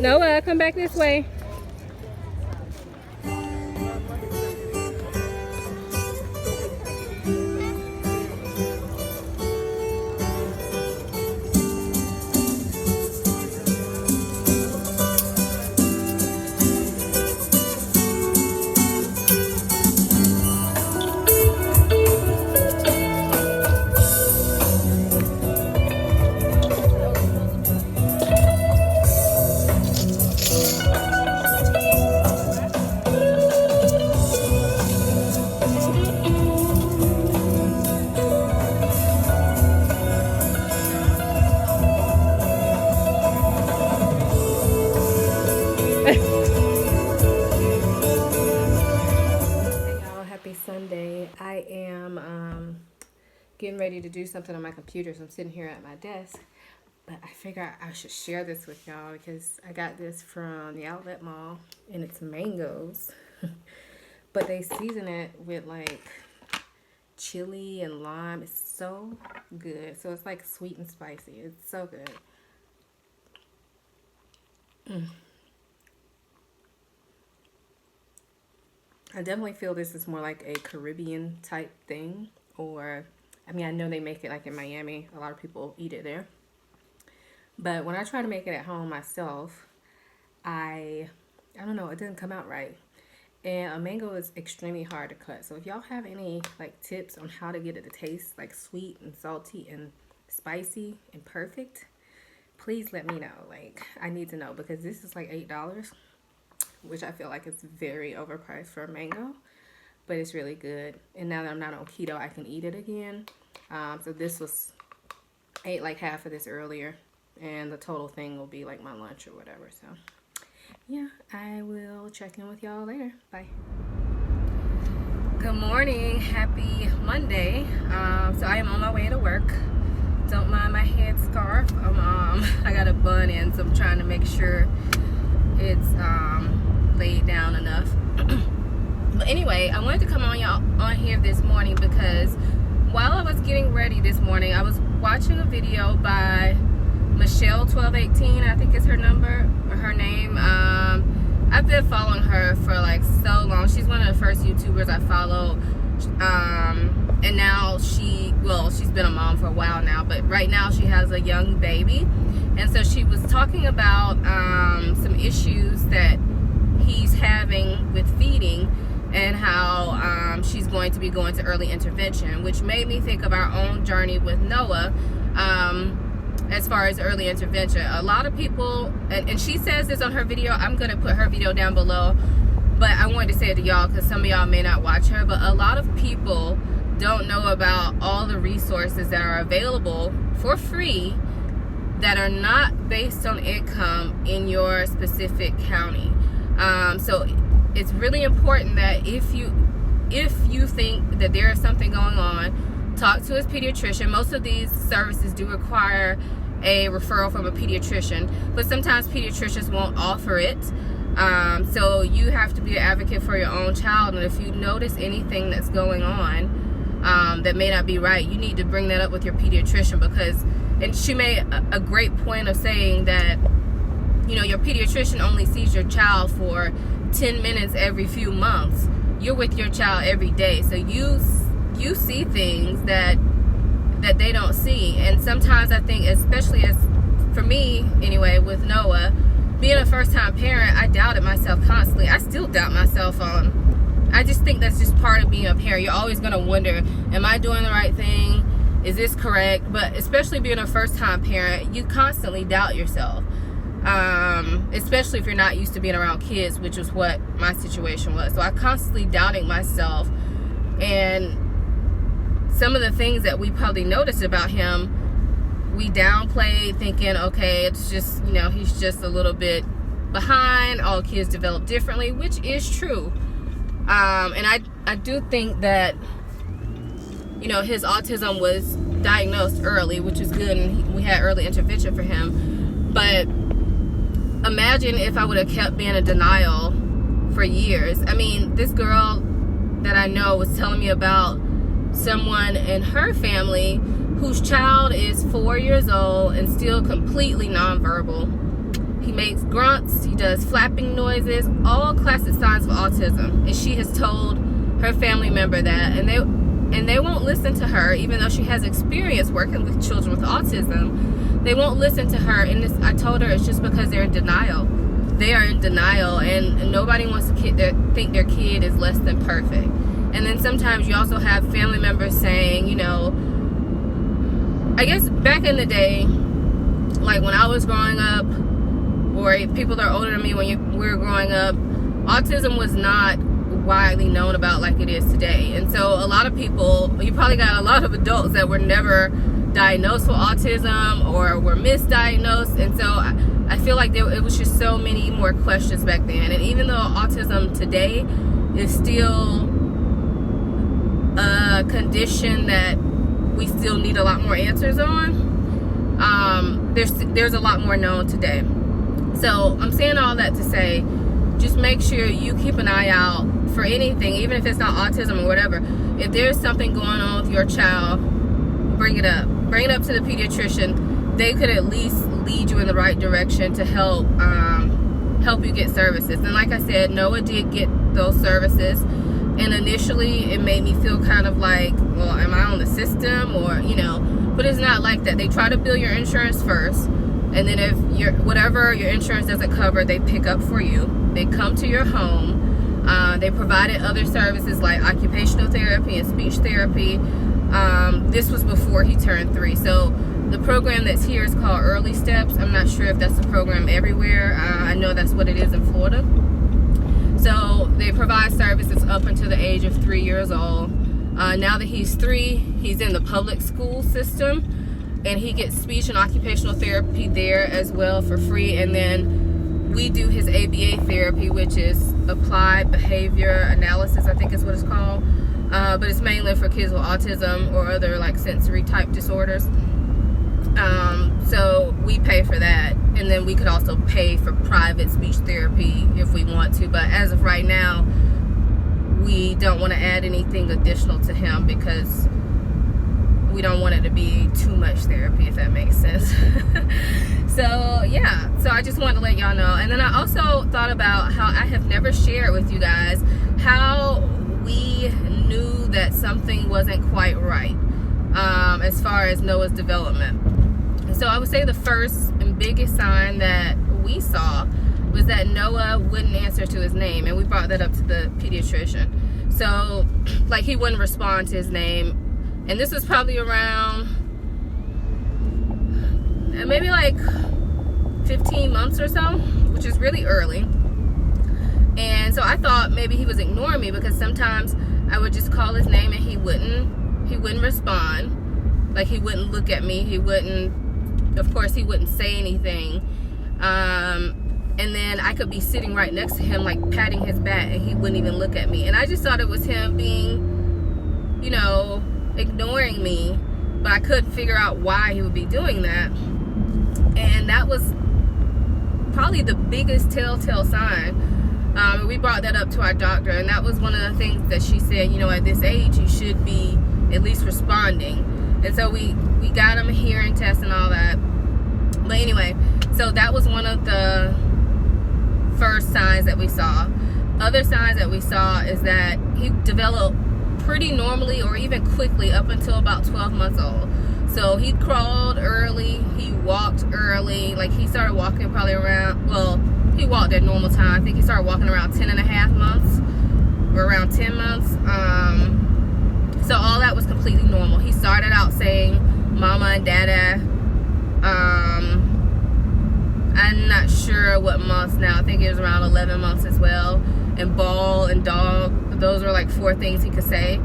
Noah, come back this way. Sunday. I am getting ready to do something on my computer, so I'm sitting here at my desk, but I figure I should share this with y'all because I got this from the outlet mall and it's mangoes but they season it with like chili and lime. It's so good. So it's like sweet and spicy. It's so good. I definitely feel this is more like a Caribbean type thing, or I mean, I know they make it like in Miami. A lot of people eat it there. But when I try to make it at home myself, I don't know, it doesn't come out right. And a mango is extremely hard to cut. So if y'all have any like tips on how to get it to taste like sweet and salty and spicy and perfect, please let me know. Like, I need to know because this is like $8. Which I feel like it's very overpriced for a mango, but it's really good. And now that I'm not on keto, I can eat it again. So this was, I ate like half of this earlier, and the total thing will be like my lunch or whatever. So yeah, I will check in with y'all later. Bye. Good morning, happy Monday. So I am on my way to work. Don't mind my head scarf. I got a bun in, so I'm trying to make sure it's laid down enough. But anyway, I wanted to come on here this morning because while I was getting ready this morning, I was watching a video by Michelle1218, I think is her number or her name. I've been following her for like so long. She's one of the first YouTubers I follow. And now she's been a mom for a while now, but right now she has a young baby. And so she was talking about some issues that he's having with feeding and how she's going to be going to early intervention, which made me think of our own journey with Noah as far as early intervention. A lot of people, and she says this on her video, I'm going to put her video down below, but I wanted to say it to y'all because some of y'all may not watch her, but a lot of people don't know about all the resources that are available for free that are not based on income in your specific county. So it's really important that if you think that there is something going on, talk to his pediatrician. Most of these services do require a referral from a pediatrician, but sometimes pediatricians won't offer it. So you have to be an advocate for your own child, and if you notice anything that's going on that may not be right, you need to bring that up with your pediatrician, because, and she made a great point of saying that, you know, your pediatrician only sees your child for 10 minutes every few months. You're with your child every day, so you see things that they don't see. And sometimes I think, especially as for me anyway, with Noah being a first-time parent, I doubted myself constantly. I still doubt myself I just think that's just part of being a parent. You're always going to wonder, am I doing the right thing? Is this correct? But especially being a first-time parent, you constantly doubt yourself. Especially if you're not used to being around kids, which is what my situation was. So I constantly doubting myself, and some of the things that we probably noticed about him, we downplayed, thinking, okay, it's just, you know, he's just a little bit behind. All kids develop differently, which is true. And I do think that, you know, his autism was diagnosed early, which is good, and we had early intervention for him. But imagine if I would have kept being in denial for years. I mean, this girl that I know was telling me about someone in her family whose child is 4 years old and still completely nonverbal. He makes grunts, he does flapping noises, all classic signs of autism. And she has told her family member that, and they won't listen to her, even though she has experience working with children with autism. They won't listen to her, and I told her it's just because they're in denial. They are in denial, and nobody wants to think their kid is less than perfect. And then sometimes you also have family members saying, you know, I guess back in the day, like when I was growing up, or people that are older than me when we were growing up, autism was not widely known about like it is today. And so a lot of people, you probably got a lot of adults that were never diagnosed with autism or were misdiagnosed. And so I feel like it was just so many more questions back then. And even though autism today is still a condition that we still need a lot more answers on, there's a lot more known today. So I'm saying all that to say, just make sure you keep an eye out for anything, even if it's not autism or whatever. If there's something going on with your child, bring it up to the pediatrician. They could at least lead you in the right direction to help you get services. And like I said, Noah did get those services, and initially it made me feel kind of like, well, am I on the system, or you know, but it's not like that. They try to bill your insurance first, and then if whatever your insurance doesn't cover, they pick up for you. They come to your home. They provided other services like occupational therapy and speech therapy. This was before he turned 3. So the program that's here is called Early Steps. I'm not sure if that's a program everywhere. I know that's what it is in Florida. So they provide services up until the age of 3 years old. Now that he's 3, he's in the public school system, and he gets speech and occupational therapy there as well for free. And then we do his ABA therapy, which is applied behavior analysis, I think is what it's called. But it's mainly for kids with autism or other like sensory type disorders. So we pay for that, and then we could also pay for private speech therapy if we want to. But as of right now, we don't want to add anything additional to him because we don't want it to be too much therapy, if that makes sense. So yeah, so I just wanted to let y'all know. And then I also thought about how I have never shared with you guys how we knew that something wasn't quite right as far as Noah's development. And so I would say the first and biggest sign that we saw was that Noah wouldn't answer to his name, and we brought that up to the pediatrician. So like he wouldn't respond to his name, and this was probably around maybe like 15 months or so, which is really early. And so I thought maybe he was ignoring me, because sometimes I would just call his name and he wouldn't respond. Like he wouldn't look at me, of course he wouldn't say anything. And then I could be sitting right next to him, like patting his back, and he wouldn't even look at me. And I just thought it was him being, you know, ignoring me, but I couldn't figure out why he would be doing that. And that was probably the biggest telltale sign. We brought that up to our doctor, and that was one of the things that she said, you know, at this age you should be at least responding. And so we got him a hearing test and all that. But anyway, so that was one of the first signs that we saw. Other signs that we saw is that he developed pretty normally, or even quickly, up until about 12 months old. So he crawled early, he walked early. Like he started walking probably around, well, he walked at normal time. I think he started walking around 10.5 months, or around 10 months. So all that was completely normal. He started out saying mama and dada. I'm not sure what months now. I think it was around 11 months as well. And ball and dog, those were like 4 things he could say.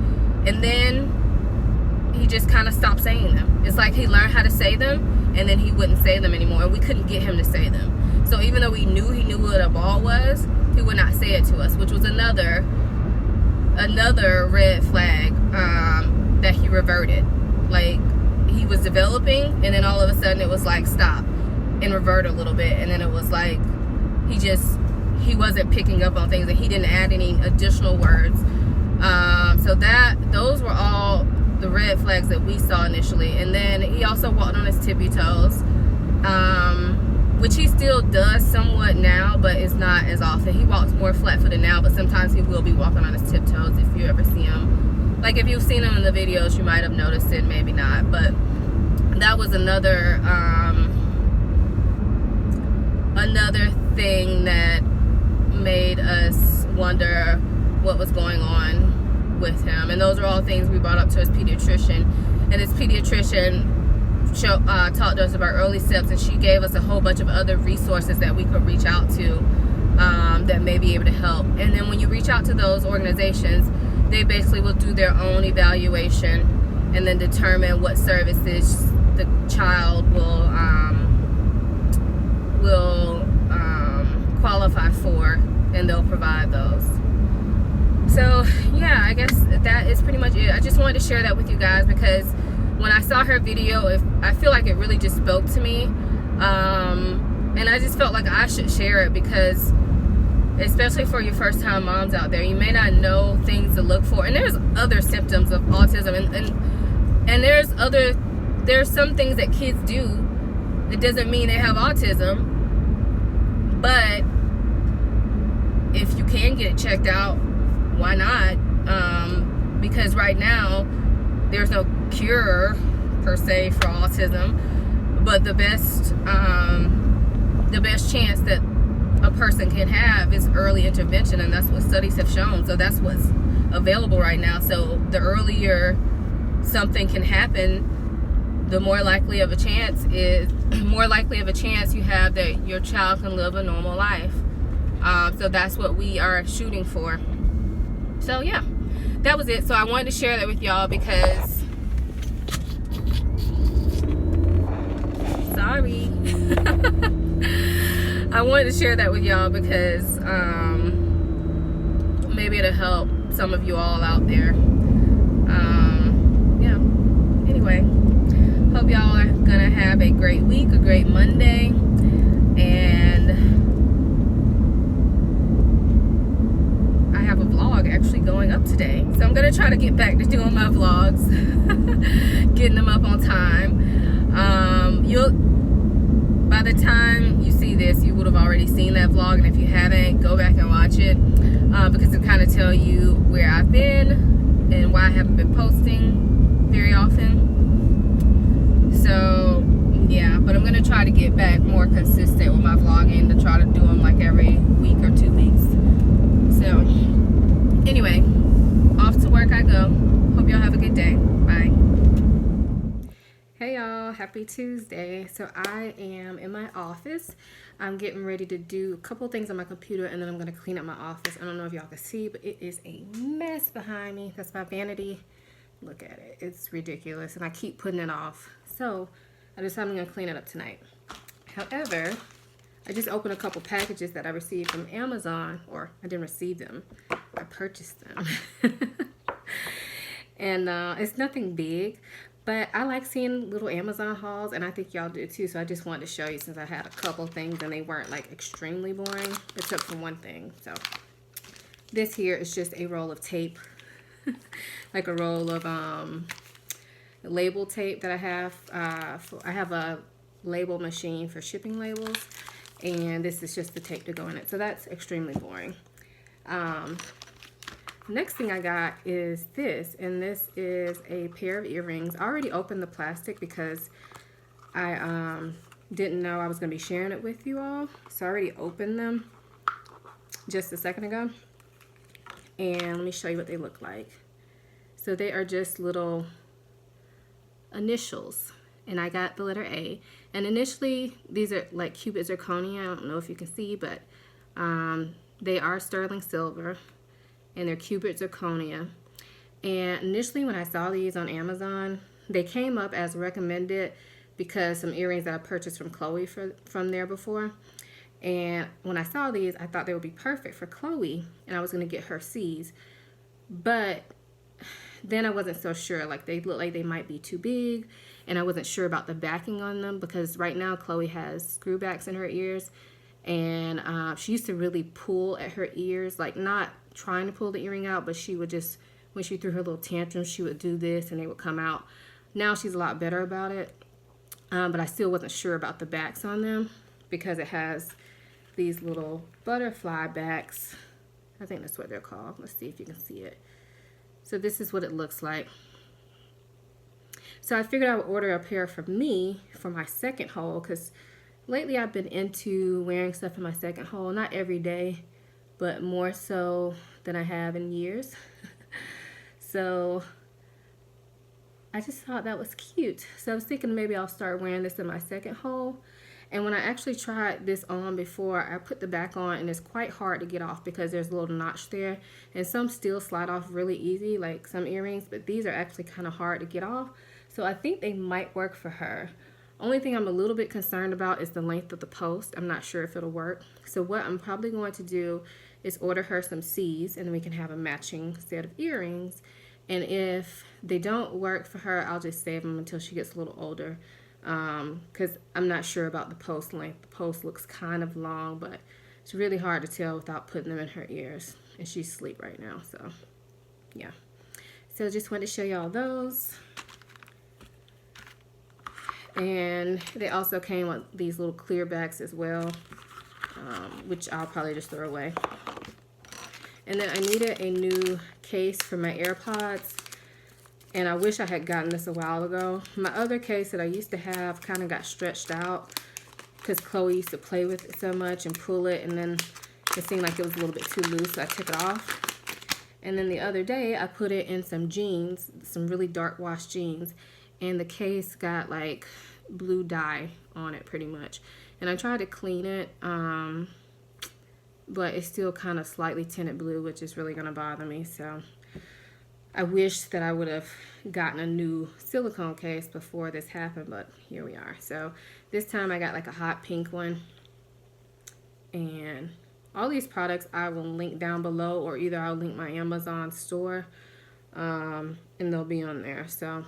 And then he just kind of stopped saying them. It's like he learned how to say them, and then he wouldn't say them anymore. We couldn't get him to say them. So even though we knew he knew what a ball was, he would not say it to us, which was another red flag that he reverted. Like he was developing, and then all of a sudden it was like stop and revert a little bit, and then it was like he wasn't picking up on things, and he didn't add any additional words. So those were all the red flags that we saw initially. And then he also walked on his tippy toes. which he still does somewhat now, but it's not as often. He walks more flat-footed now, but sometimes he will be walking on his tiptoes if you ever see him. Like if you've seen him in the videos, you might have noticed it, maybe not. But that was another thing that made us wonder what was going on with him. And those are all things we brought up to his pediatrician, and his pediatrician talked to us about early steps, and she gave us a whole bunch of other resources that we could reach out to that may be able to help. And then when you reach out to those organizations, they basically will do their own evaluation and then determine what services the child will qualify for, and they'll provide those. So yeah, I guess that is pretty much it. I just wanted to share that with you guys because when I saw her video, I feel like it really just spoke to me, and I just felt like I should share it because, especially for your first time moms out there, you may not know things to look for, and there's other symptoms of autism, and there's some things that kids do. It doesn't mean they have autism, but if you can get it checked out, why not? Because right now there's no cure per se for autism, but the best chance that a person can have is early intervention, and that's what studies have shown. So that's what's available right now. So the earlier something can happen, the more likely of a chance you have that your child can live a normal life. So that's what we are shooting for. So yeah, that was it. So I wanted to share that with y'all because, sorry, I wanted to share that with y'all because maybe it'll help some of you all out there. Yeah. Anyway, hope y'all are gonna have a great week, a great Monday, and I have a vlog actually going up today, so I'm gonna try to get back to doing my vlogs, getting them up on time. By the time you see this, you would have already seen that vlog, and if you haven't, go back and watch it, because it kind of tell you where I've been and why I haven't been posting very often. So yeah, but I'm gonna try to get back more consistent with my vlogging, to try to do them like every week or 2 weeks. So anyway, off to work I go. Hope y'all have a good day. Bye. Hey y'all, happy Tuesday. So I am in my office. I'm getting ready to do a couple things on my computer, and then I'm gonna clean up my office. I don't know if y'all can see, but it is a mess behind me. That's my vanity. Look at it, it's ridiculous, and I keep putting it off. So I decided I'm gonna clean it up tonight. However, I just opened a couple packages that I received from Amazon, or I didn't receive them, I purchased them. And it's nothing big, but I like seeing little Amazon hauls, and I think y'all do too. So I just wanted to show you, since I had a couple things and they weren't like extremely boring, except for one thing. So this here is just a roll of tape, like a roll of label tape that I have. I have a label machine for shipping labels, and this is just the tape to go in it. So that's extremely boring. Next thing I got is this, and this is a pair of earrings. I already opened the plastic because I didn't know I was going to be sharing it with you all. So I already opened them just a second ago. And let me show you what they look like. So they are just little initials, and I got the letter A. And initially, these are like cubic zirconia. I don't know if you can see, but they are sterling silver, and they're cubic zirconia. And initially, when I saw these on Amazon, they came up as recommended because some earrings that I purchased from Chloe from there before. And when I saw these, I thought they would be perfect for Chloe, and I was going to get her C's. But then I wasn't so sure. Like, they look like they might be too big, and I wasn't sure about the backing on them, because right now Chloe has screw backs in her ears, and she used to really pull at her ears, like not trying to pull the earring out, but she would just, when she threw her little tantrums, she would do this and they would come out. Now she's a lot better about it, but I still wasn't sure about the backs on them, because it has these little butterfly backs. I think that's what they're called. Let's see if you can see it. So this is what it looks like. So I figured I would order a pair for me for my second hole, because lately I've been into wearing stuff in my second hole. Not every day, but more so than I have in years. So I just thought that was cute. So I was thinking maybe I'll start wearing this in my second hole. And when I actually tried this on before, I put the back on, and it's quite hard to get off because there's a little notch there. And some still slide off really easy, like some earrings, but these are actually kind of hard to get off. So I think they might work for her. Only thing I'm a little bit concerned about is the length of the post. I'm not sure if it'll work. So what I'm probably going to do is order her some C's, and then we can have a matching set of earrings. And if they don't work for her, I'll just save them until she gets a little older. Because I'm not sure about the post length. The post looks kind of long, but it's really hard to tell without putting them in her ears. And she's asleep right now, so yeah. So just wanted to show y'all those. And they also came with these little clear backs as well, which I'll probably just throw away. And then I needed a new case for my AirPods. And I wish I had gotten this a while ago. My other case that I used to have kind of got stretched out because Chloe used to play with it so much and pull it, and then it seemed like it was a little bit too loose, so I took it off. And then the other day I put it in some jeans, some really dark wash jeans, and the case got like blue dye on it pretty much. And I tried to clean it, but it's still kind of slightly tinted blue, which is really going to bother me. So I wish that I would have gotten a new silicone case before this happened, but here we are. So this time I got like a hot pink one. And all these products I will link down below, or either I'll link my Amazon store, and they'll be on there. So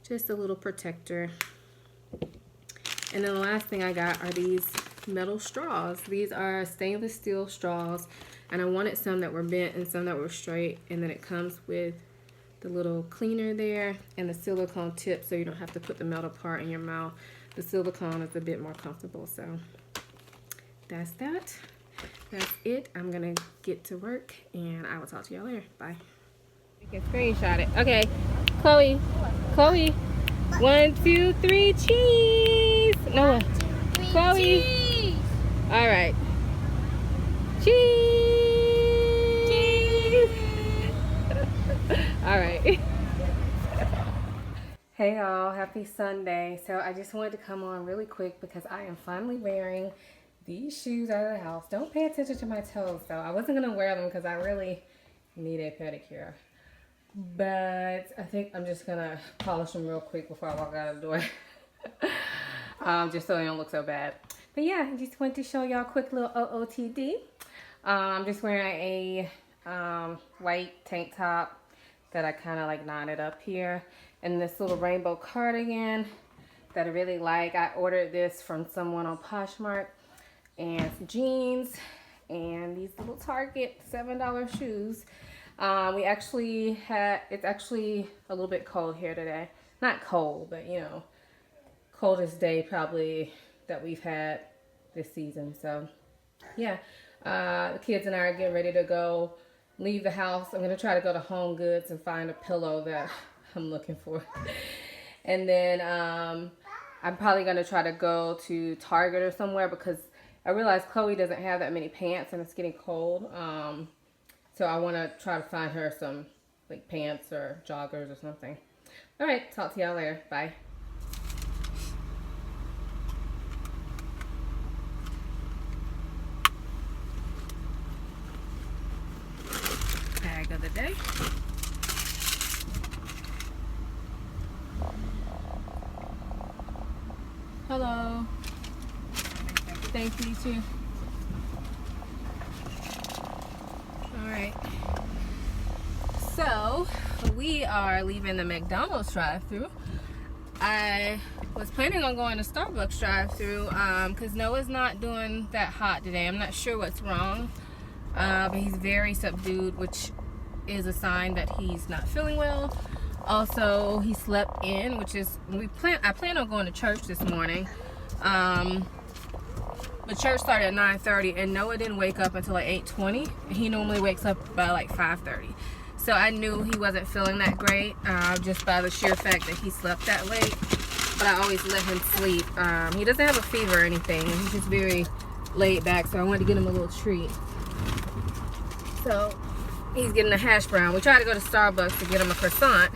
just a little protector. And then the last thing I got are these metal straws. These are stainless steel straws. And I wanted some that were bent and some that were straight. And then it comes with the little cleaner there and the silicone tip, so you don't have to put the metal part in your mouth. The silicone is a bit more comfortable. So that's that. That's it. I'm going to get to work, and I will talk to y'all later. Bye. You can screenshot it. Okay. Chloe. 1, 2, 3, cheese. No. Chloe. Cheese. All right. Cheese. All right. Hey y'all, happy Sunday. So I just wanted to come on really quick because I am finally wearing these shoes out of the house. Don't pay attention to my toes though. I wasn't gonna wear them because I really need a pedicure. But I think I'm just gonna polish them real quick before I walk out of the door. Just so they don't look so bad. But yeah, I just wanted to show y'all a quick little OOTD. I'm just wearing a white tank top that I kind of like knotted up here, and this little rainbow cardigan that I really like. I ordered this from someone on Poshmark, and some jeans, and these little Target $7 shoes. It's actually a little bit cold here today. Not cold, but you know, coldest day probably that we've had this season. So yeah, the kids and I are getting ready to go leave the house. I'm gonna try to go to Home Goods and find a pillow that I'm looking for. And then I'm probably gonna try to go to Target or somewhere because I realize Chloe doesn't have that many pants and it's getting cold. So I want to try to find her some like pants or joggers or something. All right, talk to y'all later. Bye. Bag of the day. Hello. Thank you too. All right. So we are leaving the McDonald's drive-thru. I was planning on going to Starbucks drive-thru because Noah's not doing that hot today. I'm not sure what's wrong, but he's very subdued, which is a sign that he's not feeling well. Also, he slept in, which is I plan on going to church this morning. the church started at 9:30, and Noah didn't wake up until like 8:20. He normally wakes up by like 5:30. So I knew he wasn't feeling that great, just by the sheer fact that he slept that late. But I always let him sleep. He doesn't have a fever or anything. He's just very laid back, so I wanted to get him a little treat. So he's getting a hash brown. We tried to go to Starbucks to get him a croissant,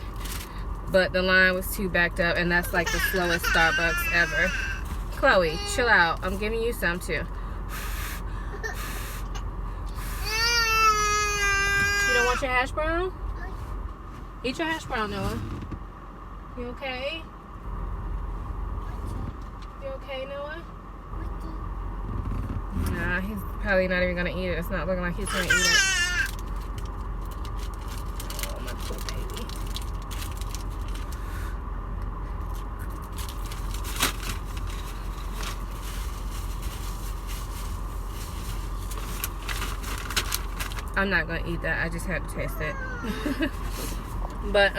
but the line was too backed up, and that's like the slowest Starbucks ever. Chloe, chill out. I'm giving you some too. You don't want your hash brown? Eat your hash brown, Noah. You okay? You okay, Noah? Nah, he's probably not even gonna eat it. It's not looking like he's gonna eat it. Oh, my poor baby. I'm not gonna eat that. I just had to taste it. But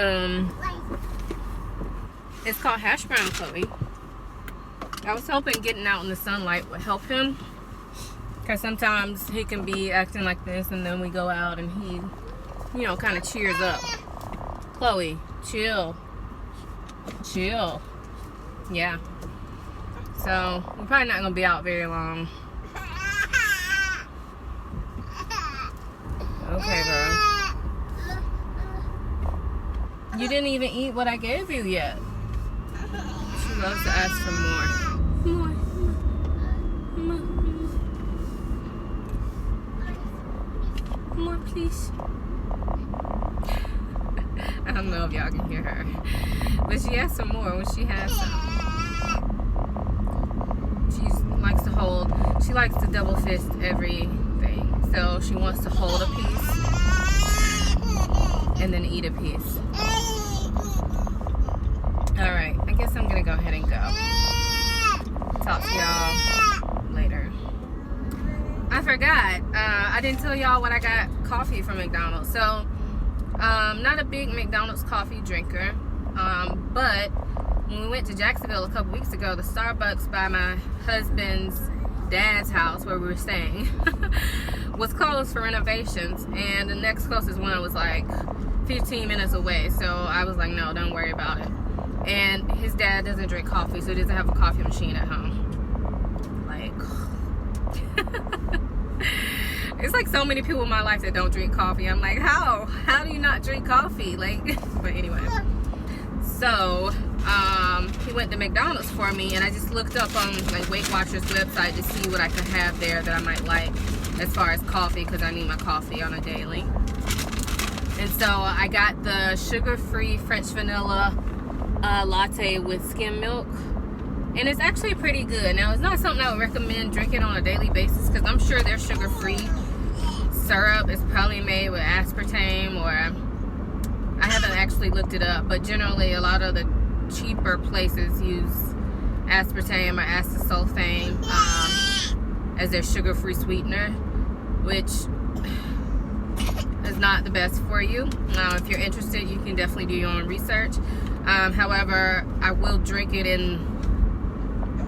it's called hash brown, Chloe. I was hoping getting out in the sunlight would help him, because sometimes he can be acting like this, and then we go out and he, you know, kind of cheers up. Chloe, chill. Chill. Yeah. So we're probably not gonna be out very long. Okay, girl. You didn't even eat what I gave you yet. She loves to ask for more. More. More, please. I don't know if y'all can hear her, but she has some more when she has some. She likes to double fist everything. So she wants to hold a piece and then eat a piece. Alright, I guess I'm gonna go ahead and go. Talk to y'all later. I forgot, I didn't tell y'all what I got coffee from McDonald's. So, not a big McDonald's coffee drinker, but when we went to Jacksonville a couple weeks ago, the Starbucks by my husband's dad's house where we were staying was closed for renovations, and the next closest one was like 15 minutes away. So I was like, no, don't worry about it. And his dad doesn't drink coffee, so he doesn't have a coffee machine at home. Like, it's like so many people in my life that don't drink coffee. I'm like, how do you not drink coffee? Like, but anyway, so he went to McDonald's for me, and I just looked up on like Weight Watchers website to see what I could have there that I might like as far as coffee, because I need my coffee on a daily. And so I got the sugar-free French vanilla latte with skim milk, and it's actually pretty good. Now, it's not something I would recommend drinking on a daily basis, because I'm sure their sugar-free syrup is probably made with aspartame, or I haven't actually looked it up, but generally a lot of the cheaper places use aspartame or acesulfame as their sugar-free sweetener, which is not the best for you. If you're interested, you can definitely do your own research. However, I will drink it in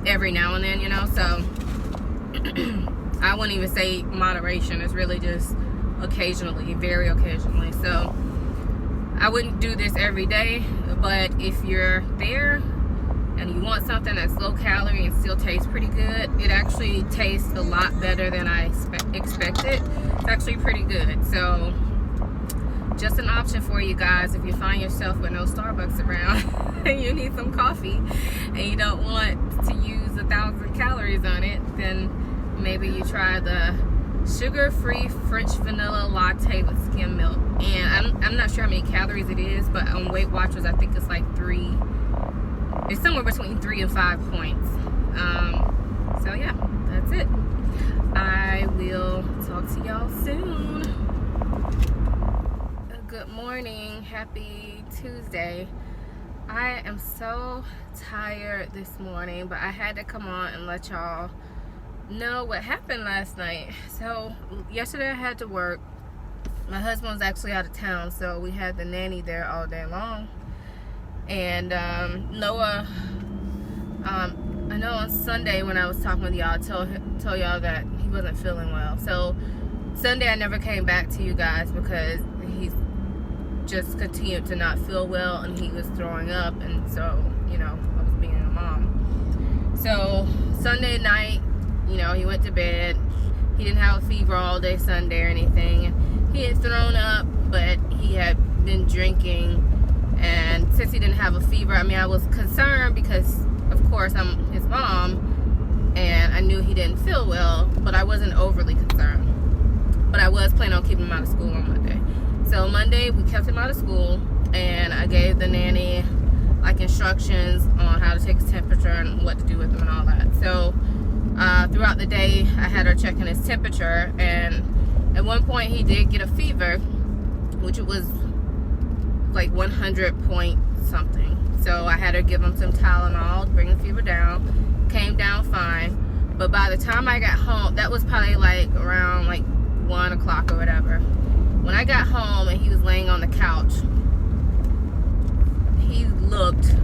every now and then, you know, so I wouldn't even say moderation. It's really just occasionally, very occasionally. So I wouldn't do this every day, but if you're there and you want something that's low calorie and still tastes pretty good, it actually tastes a lot better than I expected. It's actually pretty good. So just an option for you guys if you find yourself with no Starbucks around and you need some coffee and you don't want to use 1,000 calories on it, then maybe you try the sugar-free French vanilla latte with skim milk. And I'm not sure how many calories it is, but on Weight Watchers I think it's like 3. It's somewhere between 3 and 5 points. So yeah, that's it. I will talk to y'all soon. Good morning, happy Tuesday. I am so tired this morning, but I had to come on and let y'all know what happened last night. So yesterday I had to work. My husband was actually out of town, so we had the nanny there all day long. And Noah I know on Sunday when I was talking with y'all, I told y'all that he wasn't feeling well. So Sunday I never came back to you guys because he just continued to not feel well and he was throwing up, and so, you know, I was being a mom. So Sunday night, you know, he went to bed. He didn't have a fever all day Sunday or anything. He had thrown up, but he had been drinking, and since he didn't have a fever, I mean, I was concerned because of course I'm his mom and I knew he didn't feel well, but I wasn't overly concerned. But I was planning on keeping him out of school on Monday. So Monday we kept him out of school, and I gave the nanny like instructions on how to take his temperature and what to do with him and all that. So throughout the day I had her checking his temperature, and at one point he did get a fever, which it was like 100 point something. So I had her give him some Tylenol to bring the fever down. Came down fine. But by the time I got home, that was probably like around like 1 o'clock or whatever. When I got home and he was laying on the couch, he looked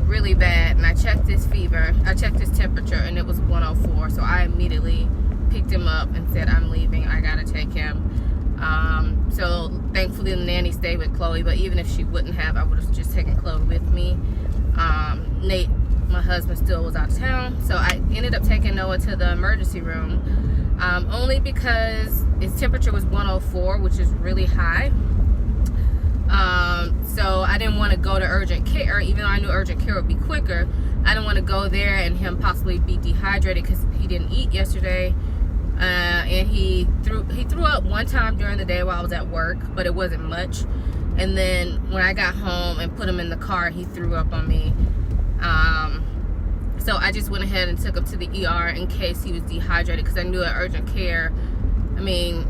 really bad, and I checked his fever. I checked his temperature, and it was 104. So I immediately picked him up and said, I'm leaving. I gotta take him. So thankfully the nanny stayed with Chloe, but even if she wouldn't have, I would have just taken Chloe with me. Nate, my husband, still was out of town, so I ended up taking Noah to the emergency room, only because his temperature was 104, which is really high. So I didn't want to go to urgent care, even though I knew urgent care would be quicker. I didn't want to go there and him possibly be dehydrated because he didn't eat yesterday. And he threw up one time during the day while I was at work, but it wasn't much. And then when I got home and put him in the car, he threw up on me. So I just went ahead and took him to the ER in case he was dehydrated, because I knew at urgent care, I mean,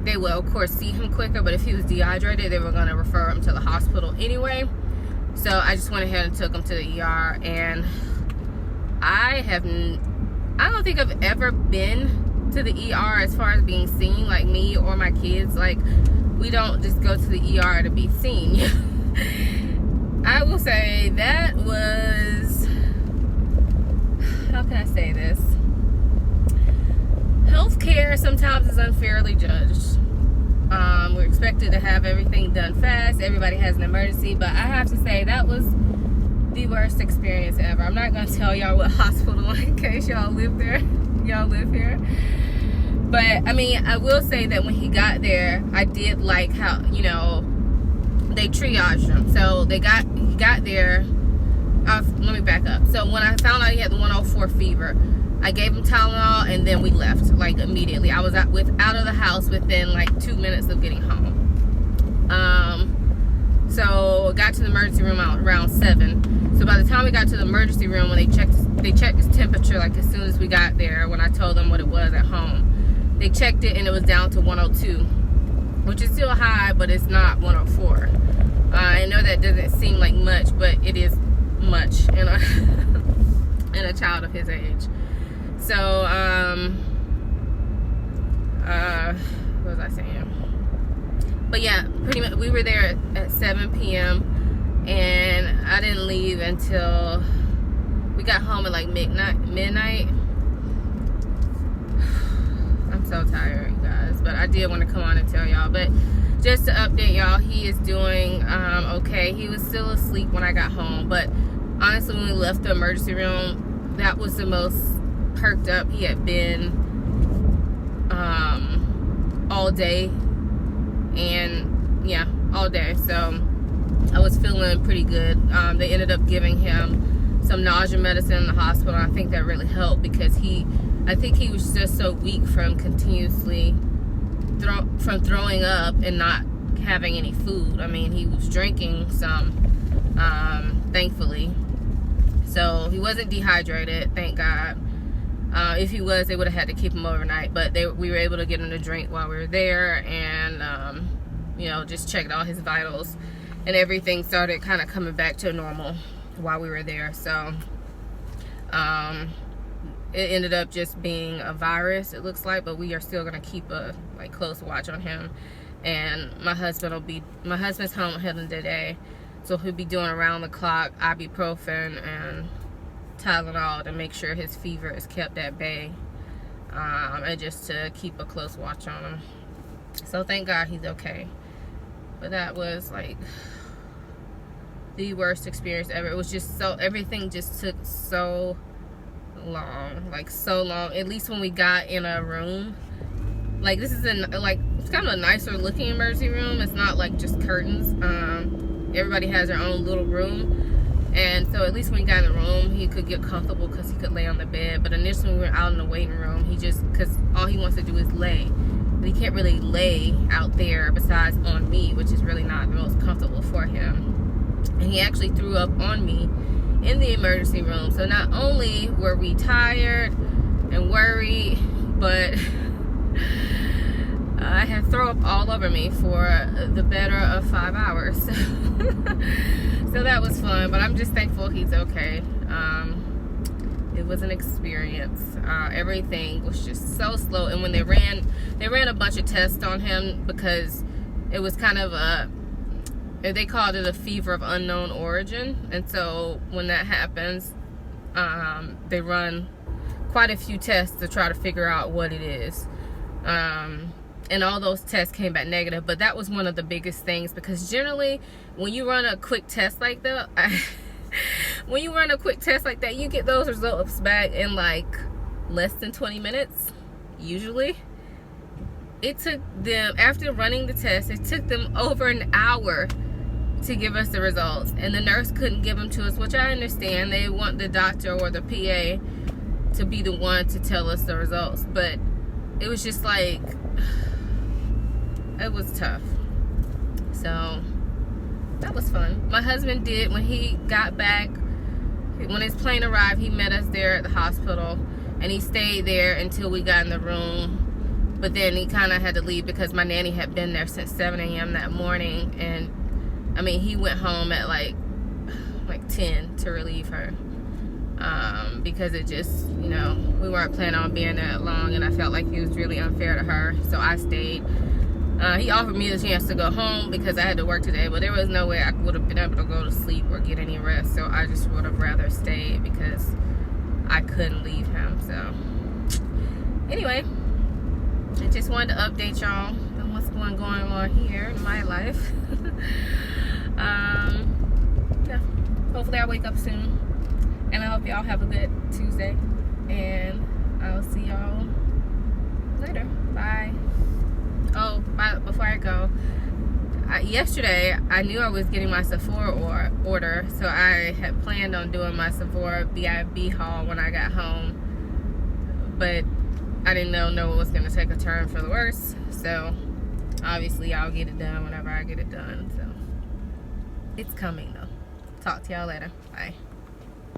they will of course see him quicker, but if he was dehydrated, they were going to refer him to the hospital anyway. So I just went ahead and took him to the ER, and I don't think I've ever been to the ER as far as being seen, like me or my kids. Like, we don't just go to the ER to be seen. I will say that was, how can I say this? Healthcare sometimes is unfairly judged. We're expected to have everything done fast. Everybody has an emergency, but I have to say that was the worst experience ever. I'm not gonna tell y'all what hospital in case y'all live there. Y'all live here. But I mean, I will say that when he got there, I did like how, you know, they triaged him. So he got there. Let me back up. So when I found out he had the 104 fever, I gave him Tylenol, and then we left like immediately. I was out of the house within like 2 minutes of getting home. So got to the emergency room around 7. So by the time we got to the emergency room, when they checked his temperature, like as soon as we got there, when I told them what it was at home, they checked it and it was down to 102, which is still high, but it's not 104. I know that doesn't seem like much, but it is much in a child of his age. So what was I saying? But yeah, pretty much we were there at 7 p.m. and I didn't leave until we got home at like midnight. I'm so tired, you guys, but I did want to come on and tell y'all. But just to update y'all, he is doing okay. He was still asleep when I got home, but honestly, when we left the emergency room, that was the most perked up he had been all day. And yeah, all day. So I was feeling pretty good. They ended up giving him some nausea medicine in the hospital. I think that really helped because I think he was just so weak from continuously throwing up and not having any food. I mean, he was drinking some, thankfully. So he wasn't dehydrated, thank God. If he was, they would have had to keep him overnight, but we were able to get him to drink while we were there, and you know, just checked all his vitals, and everything started kind of coming back to normal while we were there. So it ended up just being a virus, it looks like, but we are still gonna keep a close watch on him. And my husband's home heading today, so he'll be doing around the clock ibuprofen and Tylenol to make sure his fever is kept at bay, and just to keep a close watch on him. So thank God he's okay. But that was like the worst experience ever. It was just so, everything just took so long, like so long. At least when we got in a room, like this is it's kind of a nicer looking emergency room. It's not like just curtains. Everybody has their own little room, and so at least when he got in the room, he could get comfortable because he could lay on the bed. But initially when we were out in the waiting room, because all he wants to do is lay, but he can't really lay out there besides on me, which is really not the most comfortable for him. And he actually threw up on me in the emergency room. So not only were we tired and worried, but I had throw up all over me for the better of 5 hours. So that was fun, but I'm just thankful he's okay. It was an experience. Everything was just so slow, and when they ran a bunch of tests on him because it was kind of they called it a fever of unknown origin, and so when that happens, they run quite a few tests to try to figure out what it is. And all those tests came back negative, but that was one of the biggest things, because generally when you run a quick test like that, you get those results back in like less than 20 minutes usually. It took them, after running the test, it took them over an hour to give us the results, and the nurse couldn't give them to us, which I understand. They want the doctor or the PA to be the one to tell us the results, but it was just like, it was tough. So that was fun. My husband did, when he got back, when his plane arrived, he met us there at the hospital, and he stayed there until we got in the room. But then he kind of had to leave because my nanny had been there since 7 a.m. that morning, and I mean, he went home at like 10 to relieve her, because it just, you know, we weren't planning on being there that long, and I felt like he was really unfair to her, so I stayed. He offered me the chance to go home because I had to work today, but there was no way I would have been able to go to sleep or get any rest, so I just would have rather stayed because I couldn't leave him. So anyway, I just wanted to update y'all on what's going on here in my life. Yeah, hopefully I wake up soon, and I hope y'all have a good Tuesday, and I'll see y'all later. Bye. Oh, before I go, yesterday I knew I was getting my Sephora order, so I had planned on doing my Sephora BIB haul when I got home, but I didn't know it was going to take a turn for the worse, so obviously I'll get it done whenever I get it done. So it's coming though. Talk to y'all later. Bye.